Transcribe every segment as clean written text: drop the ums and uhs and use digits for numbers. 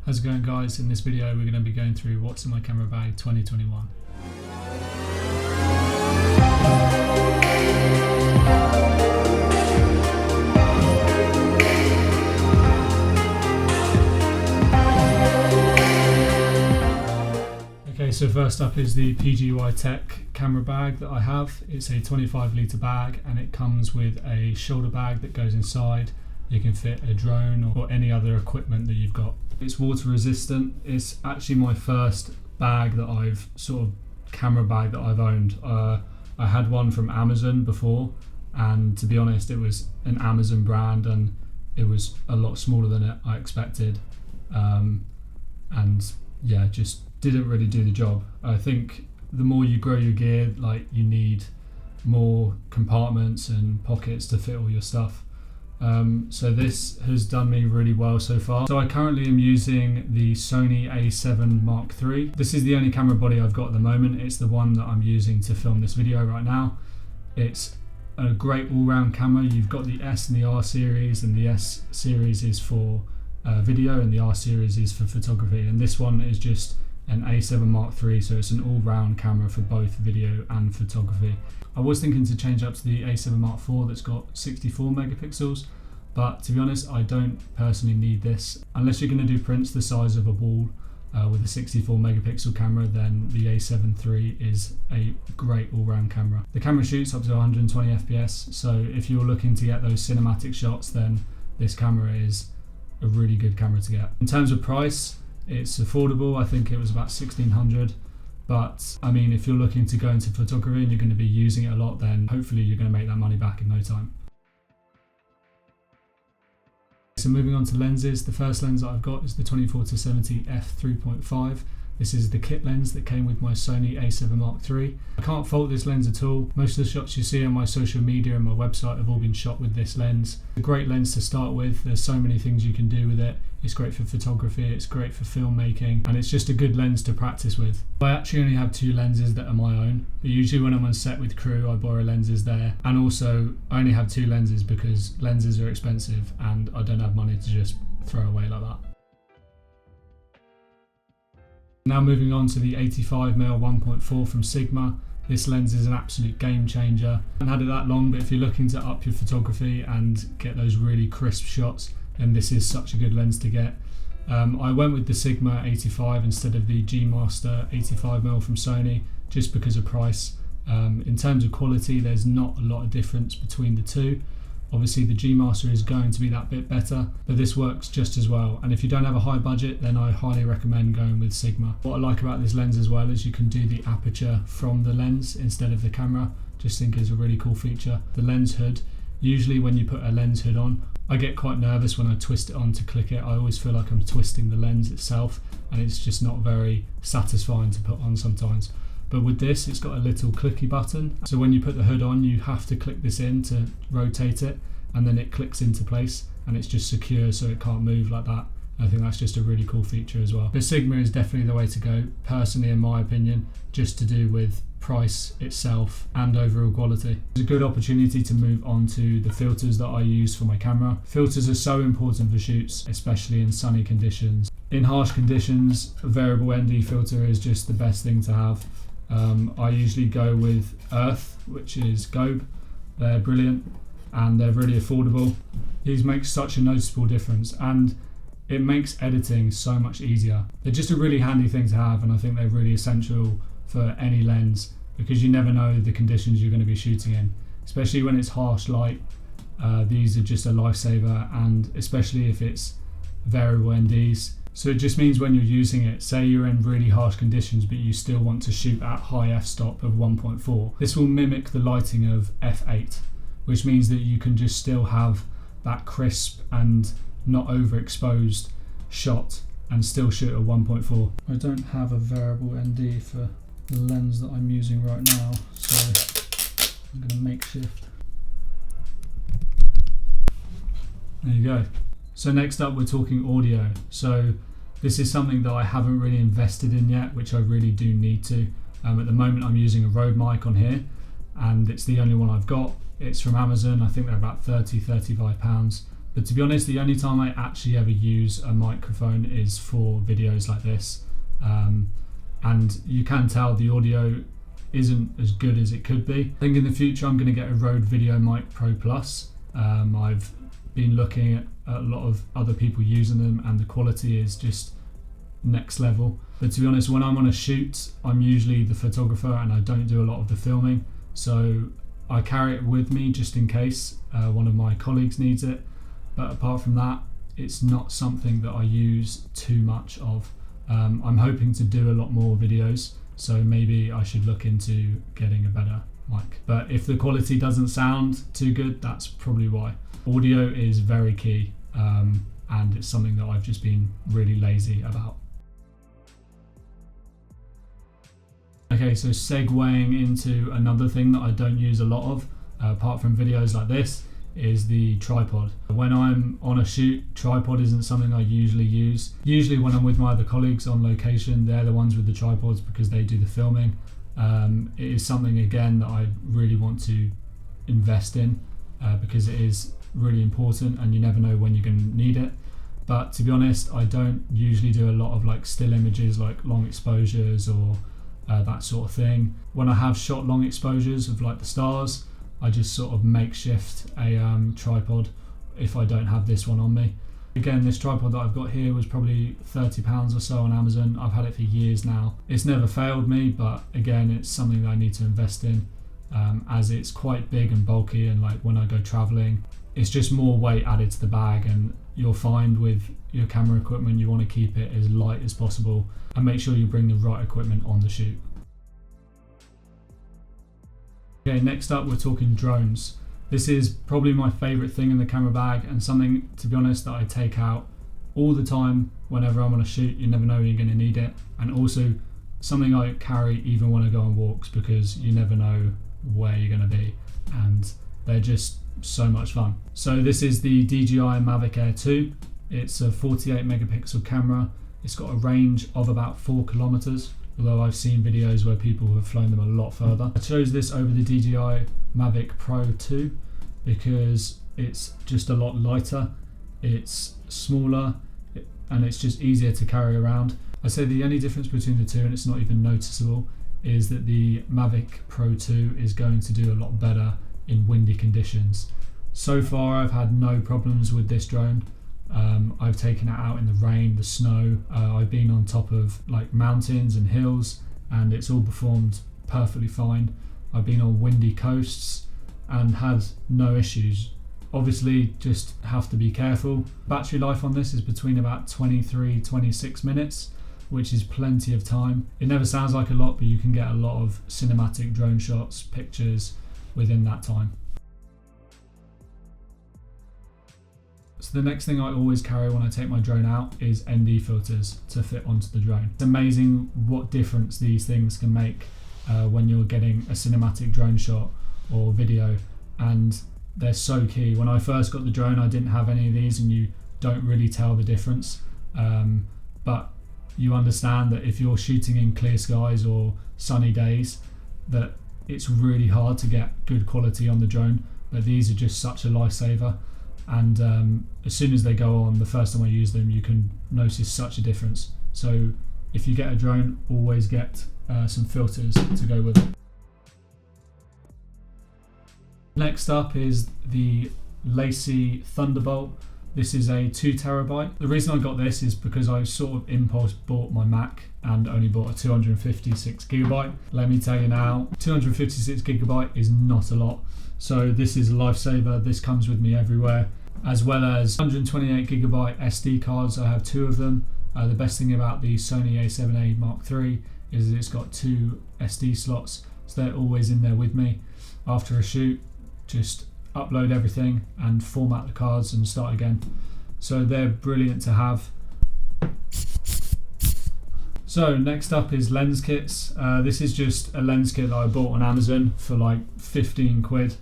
How's it going, guys? In this video we're going to be going through what's in my camera bag 2021. Okay, so first up is the PGY Tech camera bag that I have. It's a 25 litre bag and it comes with a shoulder bag that goes inside. You can fit a drone or any other equipment that you've got. It's water resistant. It's actually my first bag that I've camera bag that I've owned. I had one from Amazon before, and to be honest it was an Amazon brand and it was a lot smaller than I expected, and yeah, just didn't really do the job. I think the more you grow your gear, like, you need more compartments and pockets to fit all your stuff. So this has done me really well so far. So I currently am using the Sony A7iii. This is the only camera body I've got at the moment. It's the one that I'm using to film this video right now. It's a great all-round camera. You've got the S and the R series, and the S series is for video and the R series is for photography, and this one is just an A7iii, so it's an all-round camera for both video and photography. I was thinking to change up to the A7iv that's got 64 megapixels, but to be honest I don't personally need this. Unless you're going to do prints the size of a wall with a 64 megapixel camera, then the A7 III is a great all-round camera. The camera shoots up to 120 FPS, so if you're looking to get those cinematic shots, then this camera is a really good camera to get. In terms of price, it's affordable. I think it was about $1,600, but I mean, if you're looking to go into photography and you're going to be using it a lot, then hopefully you're going to make that money back in no time. So moving on to lenses, the first lens that I've got is the 24-70 f3.5. This is the kit lens that came with my Sony A7iii. I can't fault this lens at all. Most of the shots you see on my social media and my website have all been shot with this lens. It's a great lens to start with. There's so many things you can do with it. It's great for photography, it's great for filmmaking, and it's just a good lens to practice with. I actually only have two lenses that are my own, but usually when I'm on set with crew I borrow lenses there, and also I only have two lenses because lenses are expensive and I don't have money to just throw away like that. Now moving on to the 85mm 1.4 from Sigma. This lens is an absolute game changer. I haven't had it that long, but if you're looking to up your photography and get those really crisp shots, then this is such a good lens to get. I went with the Sigma 85 instead of the G Master 85mm from Sony, just because of price. In terms of quality, there's not a lot of difference between the two. Obviously the G Master is going to be that bit better, but this works just as well. And if you don't have a high budget, then I highly recommend going with Sigma. What I like about this lens as well is you can do the aperture from the lens instead of the camera. Just think it's a really cool feature. The lens hood, usually when you put a lens hood on, I get quite nervous when I twist it on to click it. I always feel like I'm twisting the lens itself, and it's just not very satisfying to put on sometimes. But with this, it's got a little clicky button, so when you put the hood on you have to click this in to rotate it, and then it clicks into place and it's just secure so it can't move like that. I think that's just a really cool feature as well. But Sigma is definitely the way to go, personally in my opinion, just to do with price itself and overall quality. It's a good opportunity to move on to the filters that I use for my camera. Filters are so important for shoots, especially in sunny conditions. In harsh conditions, a variable ND filter is just the best thing to have. I usually go with Earth, which is Gobe. They're brilliant and they're really affordable. These make such a noticeable difference, and it makes editing so much easier. They're just a really handy thing to have, and I think they're really essential for any lens because you never know the conditions you're going to be shooting in, especially when it's harsh light. These are just a lifesaver, and especially if it's variable NDs. So it just means when you're using it, say you're in really harsh conditions but you still want to shoot at high f-stop of 1.4, this will mimic the lighting of f8, which means that you can just still have that crisp and not overexposed shot and still shoot at 1.4. I don't have a variable ND for the lens that I'm using right now, so I'm going to makeshift. There you go. So next up we're talking audio. So this is something that I haven't really invested in yet, which I really do need to. At the moment I'm using a Rode mic on here, and it's the only one I've got. It's from Amazon. I think they're about £30-35. But to be honest, the only time I actually ever use a microphone is for videos like this. And you can tell the audio isn't as good as it could be. I think in the future I'm going to get a Rode Video Mic Pro Plus. I've been looking at a lot of other people using them and the quality is just next level. But to be honest, when I'm on a shoot, I'm usually the photographer and I don't do a lot of the filming. So I carry it with me just in case one of my colleagues needs it. But apart from that, it's not something that I use too much of. I'm hoping to do a lot more videos, so maybe I should look into getting a better mic. But if the quality doesn't sound too good, that's probably why. Audio is very key, and it's something that I've just been really lazy about. Okay, so segueing into another thing that I don't use a lot of, apart from videos like this, is the tripod. When I'm on a shoot, tripod isn't something I usually use. Usually when I'm with my other colleagues on location, they're the ones with the tripods because they do the filming. It is something, again, that I really want to invest in because it is really important and you never know when you're going to need it. But to be honest, I don't usually do a lot of like still images, like long exposures or that sort of thing. When I have shot long exposures of like the stars, I just sort of makeshift a tripod if I don't have this one on me. Again, this tripod that I've got here was probably £30 or so on Amazon. I've had it for years now. It's never failed me, but again, it's something that I need to invest in as it's quite big and bulky, and like when I go traveling, it's just more weight added to the bag. And you'll find with your camera equipment, you want to keep it as light as possible and make sure you bring the right equipment on the shoot. Okay, next up we're talking drones. This is probably my favourite thing in the camera bag and something, to be honest, that I take out all the time whenever I'm on a shoot. You never know when you're going to need it, and also something I carry even when I go on walks because you never know where you're going to be and they're just so much fun. So this is the DJI Mavic Air 2. It's a 48 megapixel camera. It's got a range of about 4 kilometers. Although I've seen videos where people have flown them a lot further. I chose this over the DJI Mavic Pro 2 because it's just a lot lighter, it's smaller, and it's just easier to carry around. I say the only difference between the two, and it's not even noticeable, is that the Mavic Pro 2 is going to do a lot better in windy conditions. So far I've had no problems with this drone. I've taken it out in the rain, the snow. I've been on top of like mountains and hills and it's all performed perfectly fine. I've been on windy coasts and had no issues. Obviously just have to be careful. Battery life on this is between about 23-26 minutes, which is plenty of time. It never sounds like a lot, but you can get a lot of cinematic drone shots, pictures within that time. So the next thing I always carry when I take my drone out is ND filters to fit onto the drone. It's amazing what difference these things can make when you're getting a cinematic drone shot or video, and they're so key. When I first got the drone, I didn't have any of these and you don't really tell the difference, but you understand that if you're shooting in clear skies or sunny days, that it's really hard to get good quality on the drone, but these are just such a lifesaver. And as soon as they go on, the first time I use them, you can notice such a difference. So if you get a drone, always get some filters to go with it. Next up is the Lacie Thunderbolt. This is a 2 terabyte. The reason I got this is because I sort of impulse bought my Mac and only bought a 256 gigabyte. Let me tell you now, 256 gigabyte is not a lot. So this is a lifesaver. This comes with me everywhere, as well as 128 gigabyte SD cards. I have 2 of them. The best thing about the Sony A7iii Mark III is that it's got 2 SD slots, so they're always in there with me. After a shoot, just upload everything and format the cards and start again. So they're brilliant to have. So next up is lens kits. This is just a lens kit that I bought on Amazon for like 15 quid.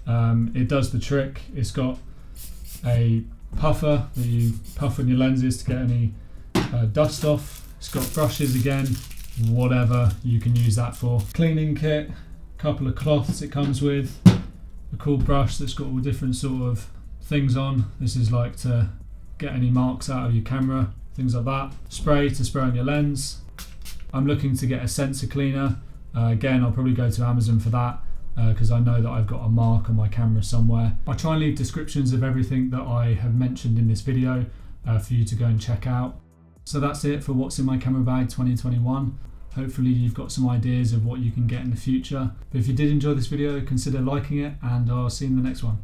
It does the trick. It's got a puffer that you puff on your lenses to get any dust off. It's got brushes again, whatever you can use that for. Cleaning kit, a couple of cloths it comes with, a cool brush that's got all different sort of things on. This is like to get any marks out of your camera, things like that. Spray to spray on your lens. I'm looking to get a sensor cleaner. Again, I'll probably go to Amazon for that because I know that I've got a mark on my camera somewhere. I'll try and leave descriptions of everything that I have mentioned in this video for you to go and check out. So that's it for what's in my camera bag 2021. Hopefully you've got some ideas of what you can get in the future. But if you did enjoy this video, consider liking it, and I'll see you in the next one.